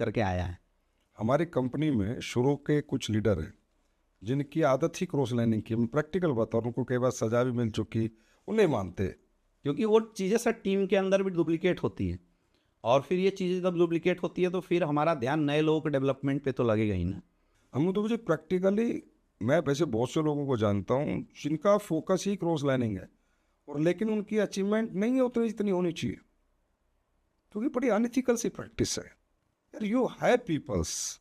करके आया है। हमारी कंपनी में शुरू के कुछ लीडर हैं जिनकी आदत ही क्रॉस लाइनिंग की। मैं प्रैक्टिकल बता रहा हूँ, उनको कई बार सजा भी मिल चुकी, उन्हें मानते। क्योंकि वो चीज़ें सर टीम के अंदर भी डुप्लीकेट होती हैं, और फिर ये चीज़ें जब डुप्लीकेट होती है तो फिर हमारा ध्यान नए लोगों के डेवलपमेंट पे तो लगेगा ही ना। हम तो मुझे प्रैक्टिकली, मैं वैसे बहुत से लोगों को जानता हूँ जिनका फोकस ही क्रॉस लाइनिंग है, और लेकिन उनकी अचीवमेंट नहीं है उतनी जितनी होनी चाहिए, क्योंकि बड़ी अनइथिकल सी प्रैक्टिस है यार। यू हैव पीपल्स,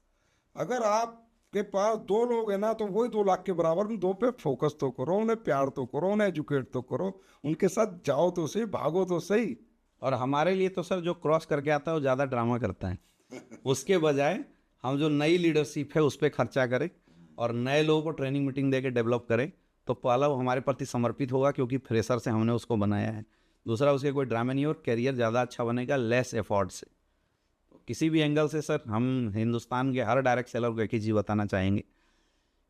अगर आपके पास 2 लोग हैं ना तो वही 2 लाख के बराबर, उन 2 पे फोकस तो करो, उन्हें प्यार तो करो, उन्हें एजुकेट तो करो, उनके साथ जाओ तो सही, भागो तो सही। और हमारे लिए तो सर जो क्रॉस करके आता है वो ज़्यादा ड्रामा करता है। उसके बजाय हम जो नई लीडरशिप है उस पर खर्चा करें और नए लोगों को ट्रेनिंग मीटिंग दे के डेवलप करें, तो पहला वो हमारे प्रति समर्पित होगा क्योंकि फ्रेशर से हमने उसको बनाया है। दूसरा, उसके कोई ड्रामा नहीं और करियर ज़्यादा अच्छा बनेगा लेस एफर्ट से। तो किसी भी एंगल से सर हम हिंदुस्तान के हर डायरेक्ट सेलर को एक ही चीज़ बताना चाहेंगे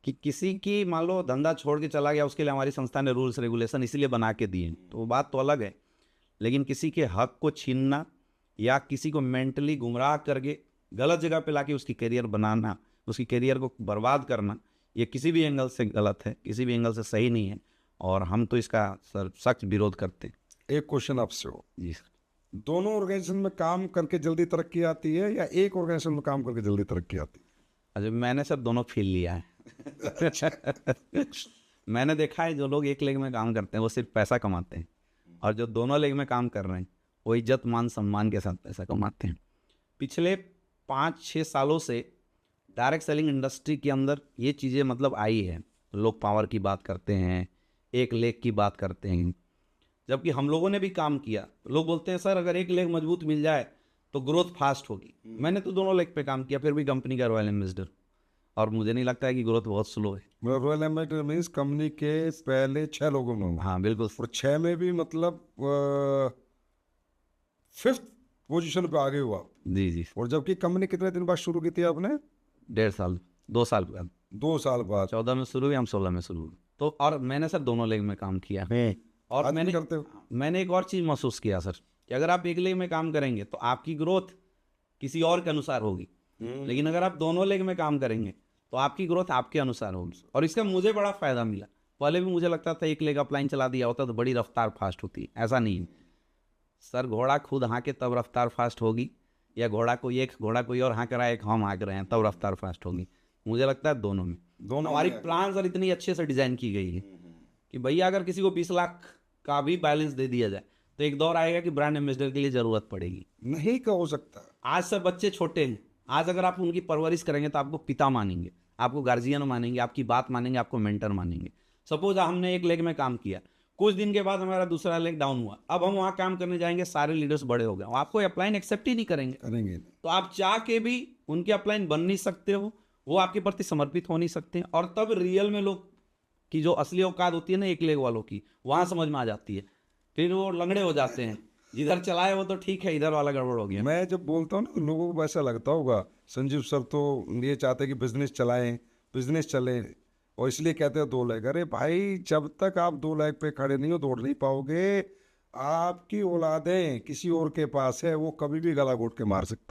कि किसी की मान लो धंधा छोड़ के चला गया, उसके लिए हमारी संस्था ने रूल्स रेगुलेशन इसीलिए बना के दिए, तो वो बात तो अलग है। लेकिन किसी के हक को छीनना या किसी को मेंटली गुमराह करके गलत जगह पे लाके उसकी करियर बनाना, उसकी करियर को बर्बाद करना, ये किसी भी एंगल से गलत है, किसी भी एंगल से सही नहीं है, और हम तो इसका सर सख्त विरोध करते हैं। एक क्वेश्चन आपसे हो, जी सर। दोनों ऑर्गेनाइजेशन में काम करके जल्दी तरक्की आती है या एक ऑर्गेनाइजेशन में काम करके जल्दी तरक्की आती है? अच्छा, मैंने सर दोनों फील लिया है। मैंने देखा है जो लोग एक लेग में काम करते हैं वो सिर्फ पैसा कमाते हैं, और जो दोनों लेग में काम कर रहे हैं वो इज्जत मान सम्मान के साथ पैसा कमाते हैं। पिछले 5-6 सालों से डायरेक्ट सेलिंग इंडस्ट्री के अंदर ये चीज़ें मतलब आई है। लोग पावर की बात करते हैं, एक लेग की बात करते हैं, जबकि हम लोगों ने भी काम किया। लोग बोलते हैं सर अगर एक लेग मजबूत मिल जाए तो ग्रोथ फास्ट होगी। मैंने तो दोनों लेग पे काम किया, फिर भी कंपनी का रॉयल एम्बेसडर, और मुझे नहीं लगता है कि ग्रोथ बहुत स्लो है। मतलब रॉयल एम्बेसडर मीन्स कंपनी के पहले 6 लोगों में? हाँ बिल्कुल। और 6 में भी मतलब 5th पोजीशन पे आ गए हो आप? जी जी। और जबकि कंपनी कितने दिन बाद शुरू की थी आपने? 1.5 साल, 2 साल बाद। 2 साल बाद। 14 में शुरू हुई, हम 16 में शुरू हुए। तो और मैंने सर दोनों लेग में काम किया। और आज भी करते हो? मैंने एक और चीज़ महसूस किया सर कि अगर आप एक लेग में काम करेंगे तो आपकी ग्रोथ किसी और के अनुसार होगी, लेकिन अगर आप दोनों लेग में काम करेंगे तो आपकी ग्रोथ आपके अनुसार होगी। और इसका मुझे बड़ा फ़ायदा मिला। पहले भी मुझे लगता था एक लेग अपलाइन चला दिया होता तो बड़ी रफ्तार फास्ट होती, ऐसा नहीं है सर। घोड़ा खुद हाँके तब रफ्तार फास्ट होगी, या घोड़ा कोई और हाँक रहा है, एक हम हाँक रहे हैं, तब रफ्तार फास्ट होगी। मुझे लगता है दोनों में। हमारी प्लान सर इतनी अच्छे से डिज़ाइन की गई है कि भैया अगर किसी को 20 लाख का भी बैलेंस दे दिया जाए तो एक दौर आएगा कि ब्रांड एम्बेसडर के लिए ज़रूरत पड़ेगी। नहीं का हो सकता। आज सर बच्चे छोटे हैं, आज अगर आप उनकी परवरिश करेंगे तो आपको पिता मानेंगे, आपको गार्जियन मानेंगे, आपकी बात मानेंगे, आपको मेंटर मानेंगे। सपोज हमने एक लेग में काम किया, कुछ दिन के बाद हमारा दूसरा लेग डाउन हुआ, अब हम वहाँ काम करने जाएंगे, सारे लीडर्स बड़े हो गए, आपको अपलाइन एक्सेप्ट ही नहीं करेंगे। तो आप चाह के भी उनके अपलाइन बन नहीं सकते हो, वो आपके प्रति समर्पित हो नहीं सकते हैं। और तब रियल में लोग की जो असली औकात होती है ना एक लेग वालों की, वहाँ समझ में आ जाती है। फिर वो लंगड़े हो जाते हैं, जिधर चलाए वो तो ठीक है, इधर वाला गड़बड़ हो गया। मैं जब बोलता हूँ ना लोगों को ऐसा लगता होगा संजीव सर तो ये चाहते हैं कि बिजनेस चलाएं, बिजनेस चले, और इसलिए कहते हैं 2 लेग। अरे भाई जब तक आप 2 लेग पे खड़े नहीं हो दौड़ नहीं पाओगे। आपकी औलादें किसी और के पास है, वो कभी भी गला घोट के मार सकता।